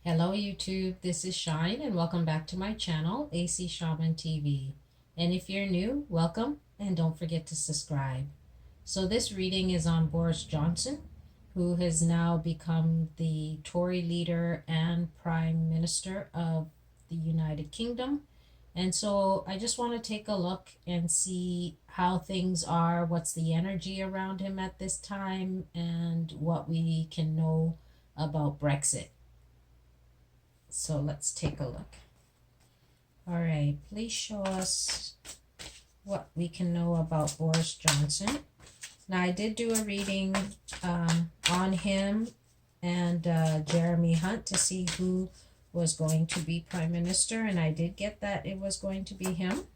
Hello YouTube, this is Shine and welcome back to my channel, AC Shaman TV. And if you're new, welcome and don't forget to subscribe. So this reading is on Boris Johnson, who has now become the Tory leader and Prime Minister of the United Kingdom. And so I just want to take a look and see how things are, what's the energy around him at this time, and what we can know about Brexit. So let's take a look. All right, please show us what we can know about Boris Johnson. Now, I did do a reading on him and Jeremy Hunt to see who was going to be Prime Minister, and I did get that it was going to be him.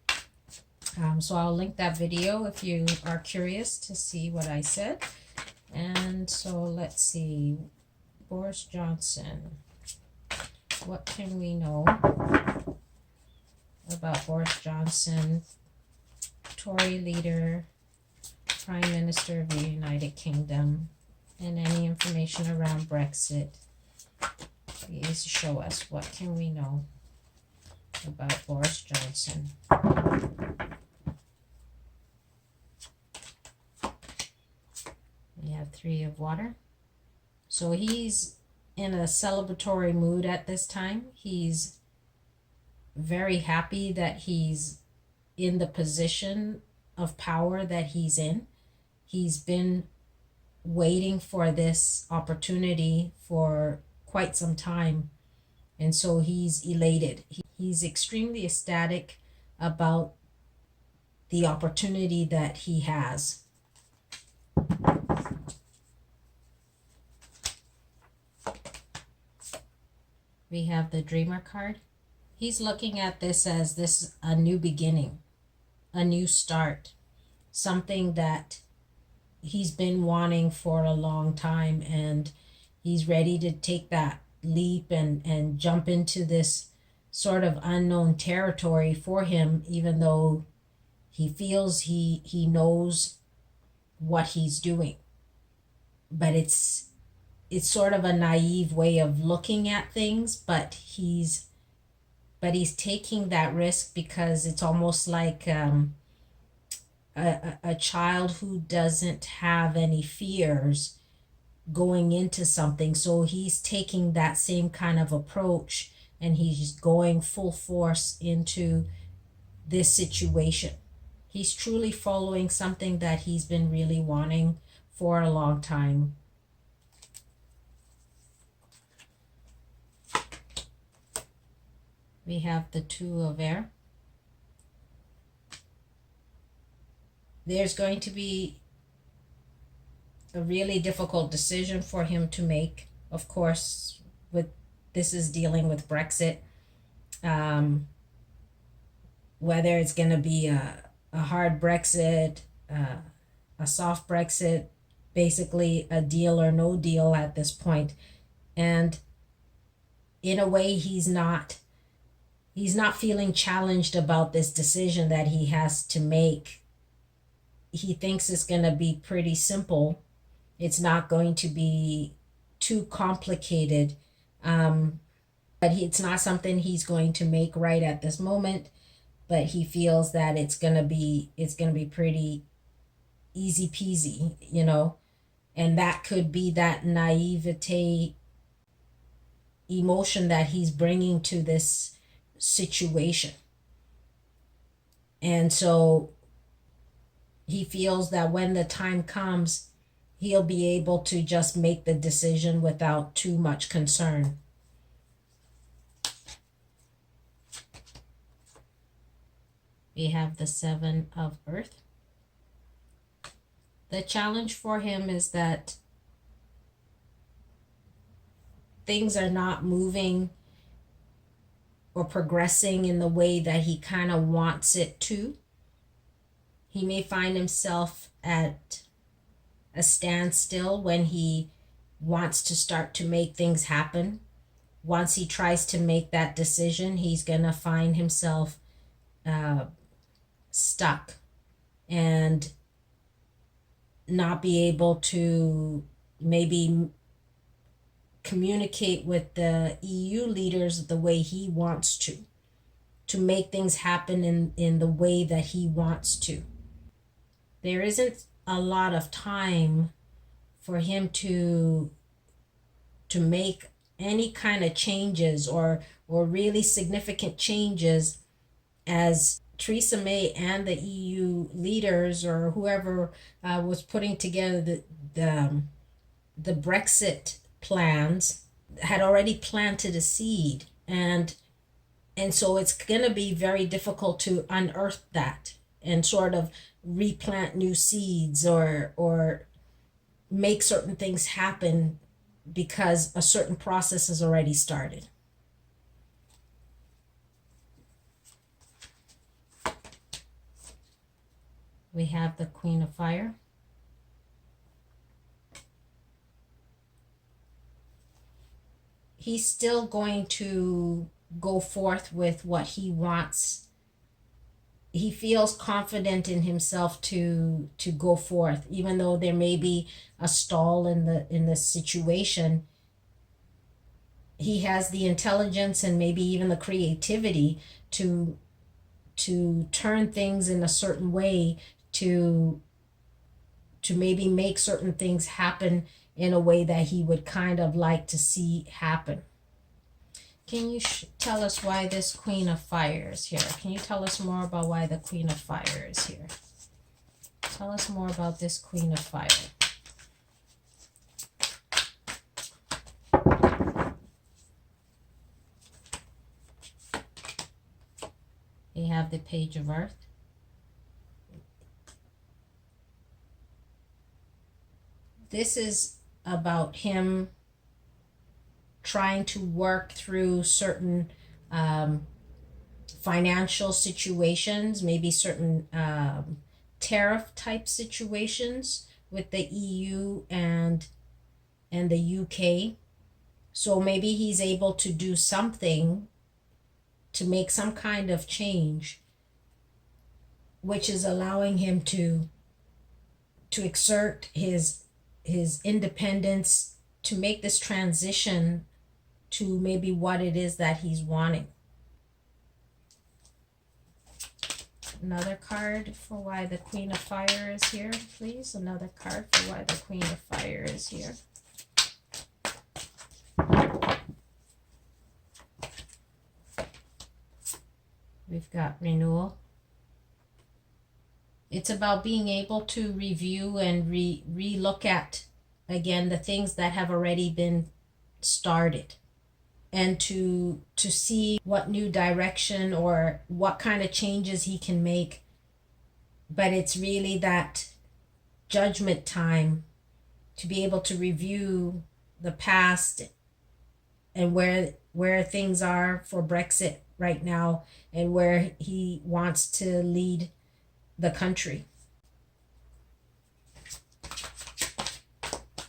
So I'll link that video if you are curious to see what I said. And so let's see, Boris Johnson. What can we know about Boris Johnson, Tory leader, Prime Minister of the United Kingdom, and any information around Brexit? Please show us what can we know about Boris Johnson. We have Three of Water. So he's in a celebratory mood at this time. He's very happy that he's in the position of power that he's in. He's been waiting for this opportunity for quite some time, and so he's elated. He's extremely ecstatic about the opportunity that he has. We have the Dreamer card. He's looking at this as this a new beginning, a new start, something that he's been wanting for a long time, and he's ready to take that leap and jump into this sort of unknown territory for him, even though he feels he knows what he's doing. But it's sort of a naive way of looking at things, but he's taking that risk because it's almost like a child who doesn't have any fears going into something. So he's taking that same kind of approach, and he's going full force into this situation. He's truly following something that he's been really wanting for a long time. We have the Two of Air. There's going to be a really difficult decision for him to make. Of course, this is dealing with Brexit. Whether it's going to be a hard Brexit, a soft Brexit, basically a deal or no deal at this point. And in a way, he's not feeling challenged about this decision that he has to make. He thinks it's going to be pretty simple. It's not going to be too complicated. But it's not something he's going to make right at this moment. But he feels that it's going to be pretty easy peasy, you know. And that could be that naivete emotion that he's bringing to this situation. And so he feels that when the time comes, he'll be able to just make the decision without too much concern. We have the Seven of Earth. The challenge for him is that things are not moving or progressing in the way that he kind of wants it to. He may find himself at a standstill when he wants to start to make things happen. Once he tries to make that decision, he's going to find himself stuck and not be able to maybe communicate with the EU leaders the way he wants to make things happen in the way that he wants to. There isn't a lot of time for him to make any kind of changes or really significant changes, as Theresa May and the EU leaders or whoever was putting together the Brexit plans had already planted a seed, and so it's going to be very difficult to unearth that and sort of replant new seeds or make certain things happen because a certain process has already started. We have the Queen of Fire. He's still going to go forth with what he wants. He feels confident in himself to go forth, even though there may be a stall in the situation. He has the intelligence and maybe even the creativity to turn things in a certain way, to maybe make certain things happen in a way that he would kind of like to see happen. Can you tell us why this Queen of Fire is here? Can you tell us more about why the Queen of Fire is here? Tell us more about this Queen of Fire. We have the Page of Earth. This is about him trying to work through certain financial situations, maybe certain tariff type situations with the EU and the UK. So maybe he's able to do something to make some kind of change, which is allowing him to exert his independence, to make this transition to maybe what it is that he's wanting. Another card for why the Queen of Fire is here, please. Another card for why the Queen of Fire is here. We've got renewal. It's about being able to review and re-look at, again, the things that have already been started, and to see what new direction or what kind of changes he can make. But it's really that judgment time to be able to review the past and where things are for Brexit right now and where he wants to lead the country.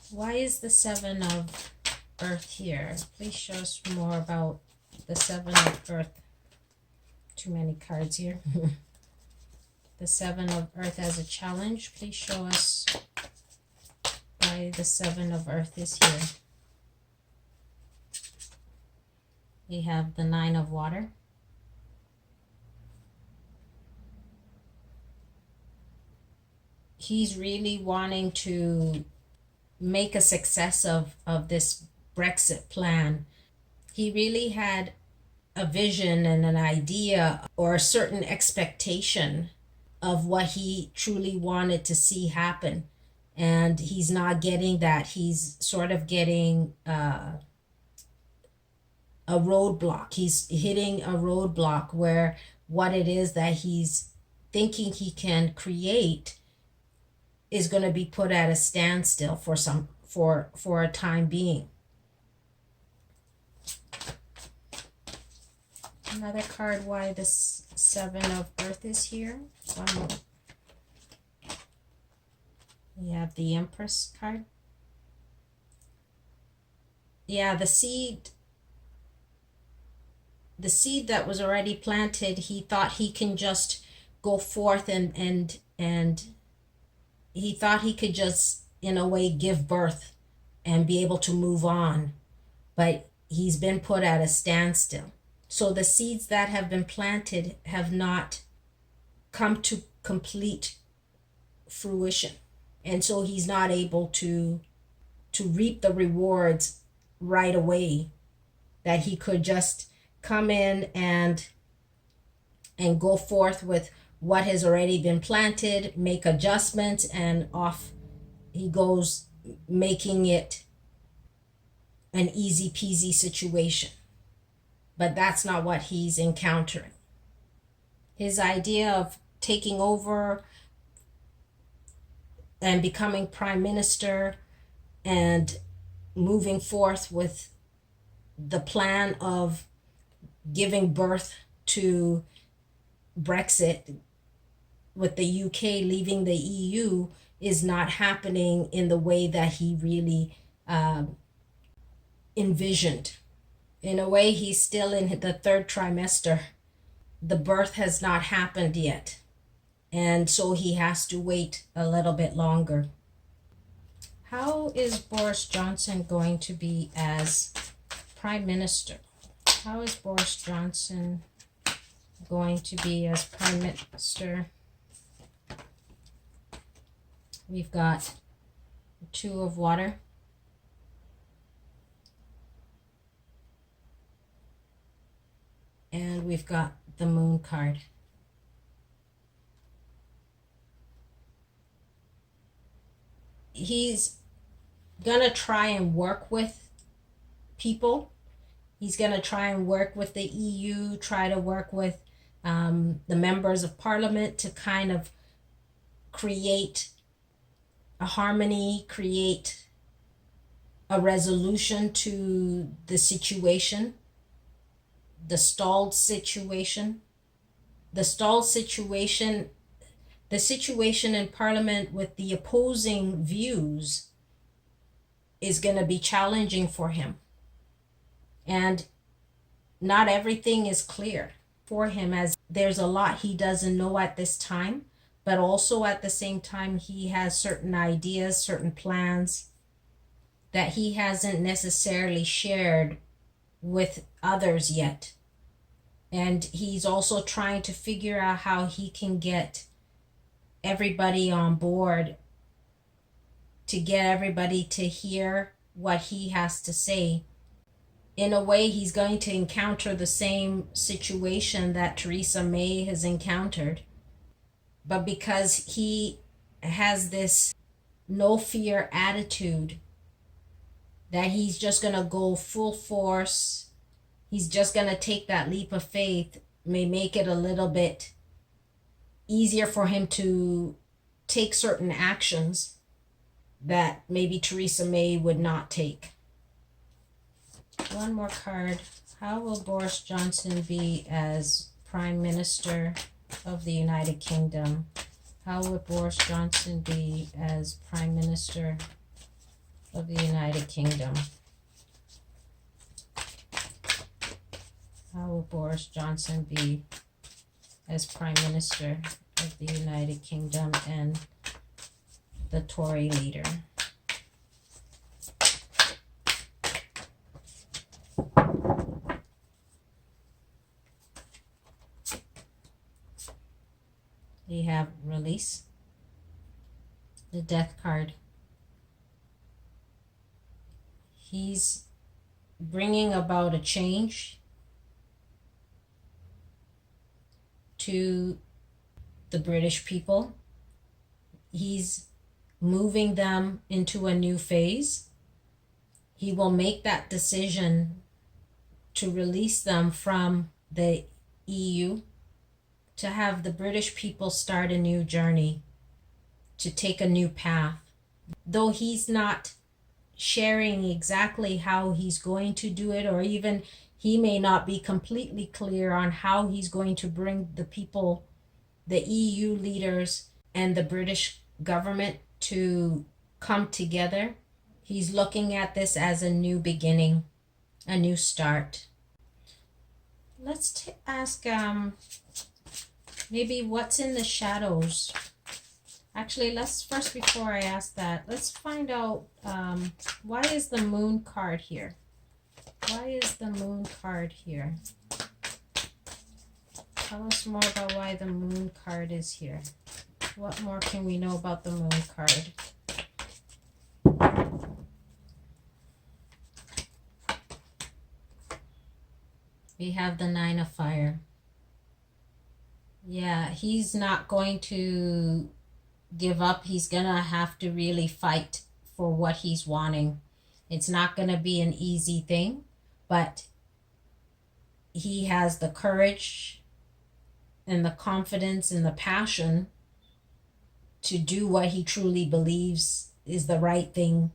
Why is the Seven of Earth here? Please show us more about the Seven of Earth. Too many cards here. The Seven of Earth as a challenge. Please show us why the Seven of Earth is here. We have the Nine of Water. He's really wanting to make a success of this Brexit plan. He really had a vision and an idea or a certain expectation of what he truly wanted to see happen. And he's not getting that. He's sort of getting a roadblock. He's hitting a roadblock where what it is that he's thinking he can create is going to be put at a standstill for a time being. Another card why this Seven of Earth is here. One more. We have the Empress card. Yeah, the seed that was already planted, he thought he can just go forth and he thought he could just, in a way, give birth and be able to move on. but he's been put at a standstill. So the seeds that have been planted have not come to complete fruition. And so he's not able to reap the rewards right away, that he could just come in and go forth with what has already been planted, make adjustments, and off he goes, making it an easy peasy situation. But that's not what he's encountering. His idea of taking over and becoming prime minister and moving forth with the plan of giving birth to Brexit, with the UK leaving the EU, is not happening in the way that he really envisioned. In a way, he's still in the third trimester. The birth has not happened yet. And so he has to wait a little bit longer. How is Boris Johnson going to be as Prime Minister? How is Boris Johnson going to be as Prime Minister? We've got 2 of water. And we've got the Moon card. He's gonna try and work with people. He's gonna try and work with the EU, try to work with the members of parliament to kind of create a harmony, create a resolution to the situation, the stalled situation. The stalled situation, the situation in parliament with the opposing views, is going to be challenging for him. And not everything is clear for him, as there's a lot he doesn't know at this time, but also at the same time he has certain ideas, certain plans that he hasn't necessarily shared with others yet. And he's also trying to figure out how he can get everybody on board, to get everybody to hear what he has to say. In a way, he's going to encounter the same situation that Theresa May has encountered. But because he has this no fear attitude, that he's just going to go full force, he's just going to take that leap of faith, may make it a little bit easier for him to take certain actions that maybe Theresa May would not take. One more card. How will Boris Johnson be as Prime Minister of the United Kingdom? How would Boris Johnson be as Prime Minister of the United Kingdom? How will Boris Johnson be as Prime Minister of the United Kingdom and the Tory leader? We have release, the Death card. He's bringing about a change to the British people. He's moving them into a new phase. He will make that decision to release them from the EU, to have the British people start a new journey, to take a new path. Though he's not sharing exactly how he's going to do it, or even he may not be completely clear on how he's going to bring the people, the EU leaders and the British government, to come together. He's looking at this as a new beginning, a new start. Let's ask maybe what's in the shadows. Actually, let's first, before I ask that, let's find out why is the Moon card here? Why is the moon card here? Tell us more about why the moon card is here. What more can we know about the moon card? We have the Nine of Fire. Yeah, he's not going to give up. He's gonna have to really fight for what he's wanting. It's not gonna be an easy thing, but he has the courage and the confidence and the passion to do what he truly believes is the right thing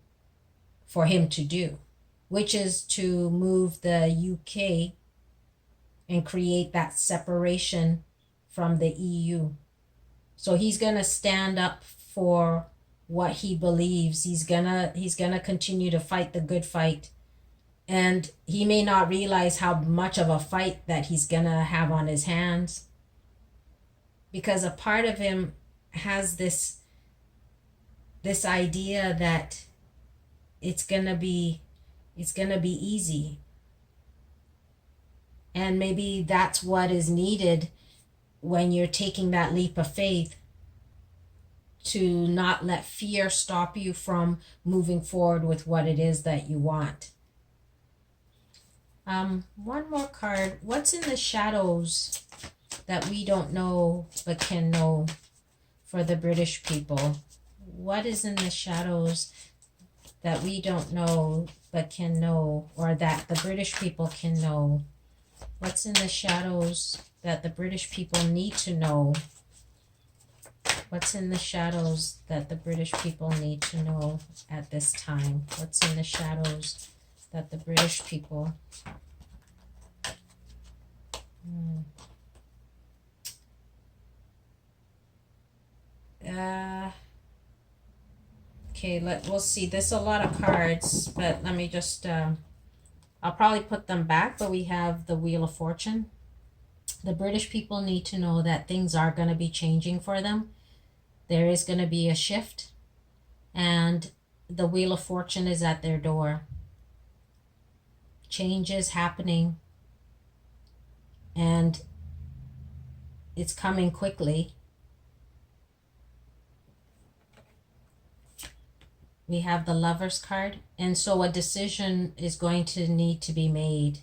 for him to do, which is to move the UK and create that separation from the EU. So he's going to stand up for what he believes. He's going to continue to fight the good fight. And he may not realize how much of a fight that he's going to have on his hands, because a part of him has this idea that it's going to be easy. And maybe that's what is needed when you're taking that leap of faith, to not let fear stop you from moving forward with what it is that you want. One more card. What's in the shadows that we don't know but can know for the British people? What is in the shadows that we don't know but can know, or that the British people can know? What's in the shadows that the British people need to know? What's in the shadows that the British people need to know at this time? What's in the shadows that the British people... Okay, we'll see. There's a lot of cards, but let me just... I'll probably put them back, but we have the Wheel of Fortune. The British people need to know that things are going to be changing for them. There is going to be a shift, and the Wheel of Fortune is at their door. Change is happening, and it's coming quickly. We have the Lover's card, and so a decision is going to need to be made,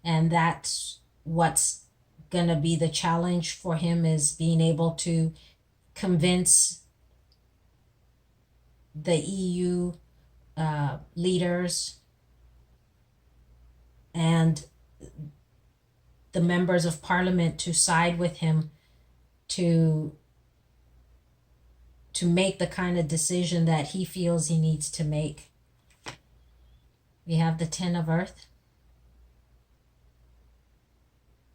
and that's what's going to be the challenge for him, is being able to convince the EU leaders and the members of parliament to side with him, to make the kind of decision that he feels he needs to make. We have the Ten of Earth.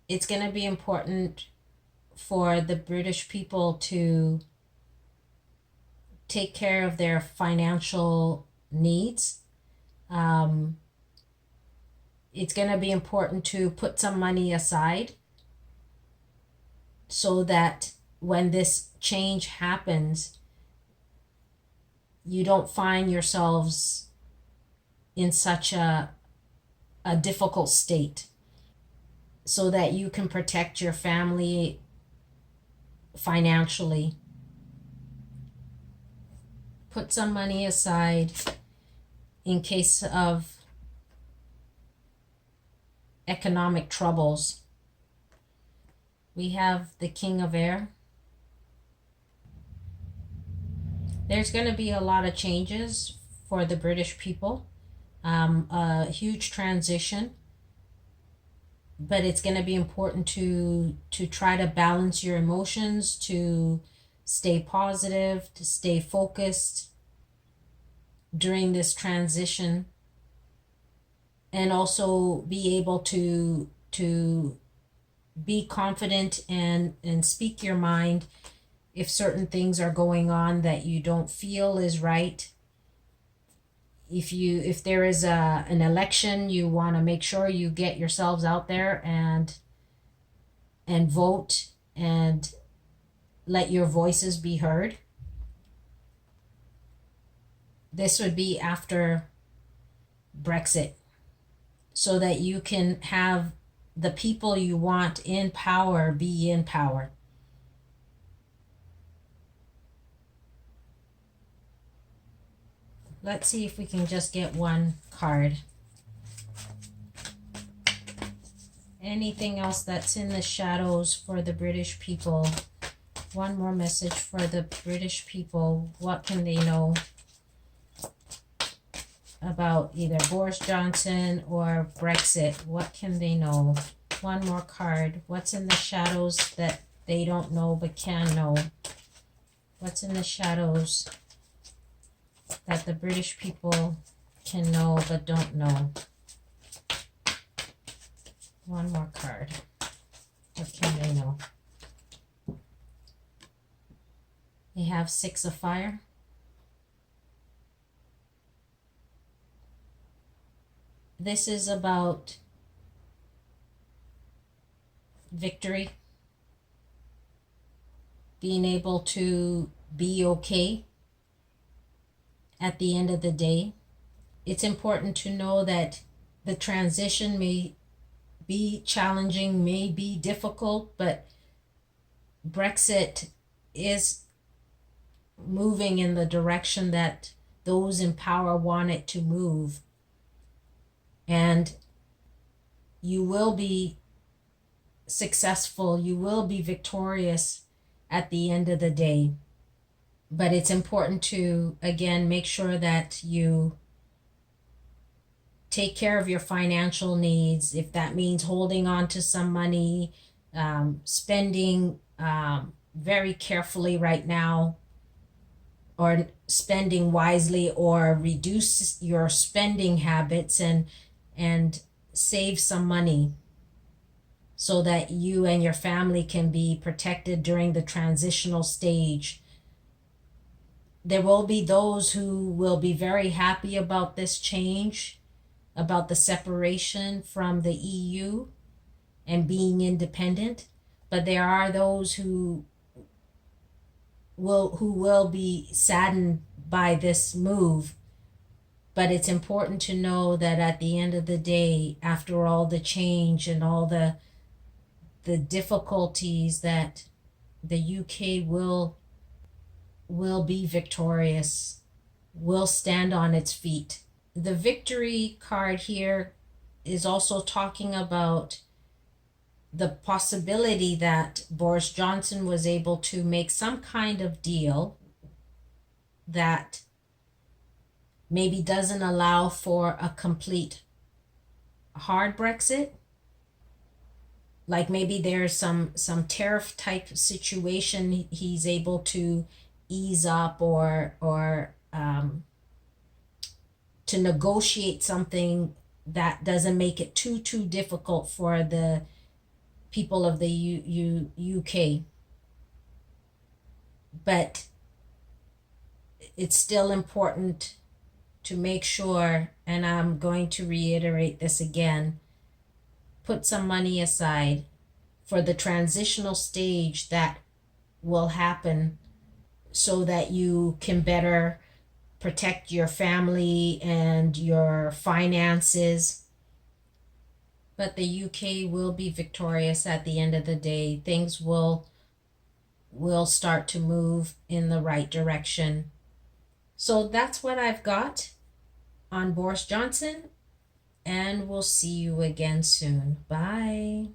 It's going to be important for the British people to take care of their financial needs. It's going to be important to put some money aside so that when this change happens, you don't find yourselves in such a difficult state, so that you can protect your family financially. Put some money aside in case of economic troubles. We have the King of Air. There's going to be a lot of changes for the British people, a huge transition, but it's going to be important to try to balance your emotions, to stay positive, to stay focused during this transition, and also be able to be confident and speak your mind if certain things are going on that you don't feel is right. If there is an election, you want to make sure you get yourselves out there and vote and let your voices be heard. This would be after Brexit. so that you can have the people you want in power be in power. Let's see if we can just get one card. Anything else that's in the shadows for the British people? One more message for the British people. What can they know about either Boris Johnson or Brexit? What can they know? One more card. What's in the shadows that they don't know but can know? What's in the shadows that the British people can know but don't know? One more card. What can they know? They have 6 of fire. This is about victory, being able to be okay at the end of the day. It's important to know that the transition may be challenging, may be difficult, but Brexit is moving in the direction that those in power want it to move. And you will be successful, you will be victorious at the end of the day. But it's important to, again, make sure that you take care of your financial needs. If that means holding on to some money, spending very carefully right now, or spending wisely, or reduce your spending habits and save some money so that you and your family can be protected during the transitional stage. There will be those who will be very happy about this change, about the separation from the EU and being independent, but there are those who will be saddened by this move. But it's important to know that at the end of the day, after all the change and all the difficulties, that the UK will be victorious, will stand on its feet. The victory card here is also talking about the possibility that Boris Johnson was able to make some kind of deal that maybe doesn't allow for a complete hard Brexit. Like maybe there's some tariff type situation he's able to ease up, or to negotiate something that doesn't make it too difficult for the people of the UK. But it's still important to make sure, and I'm going to reiterate this again, put some money aside for the transitional stage that will happen so that you can better protect your family and your finances. But the UK will be victorious at the end of the day. Things will start to move in the right direction. So that's what I've got on Boris Johnson, and we'll see you again soon. Bye.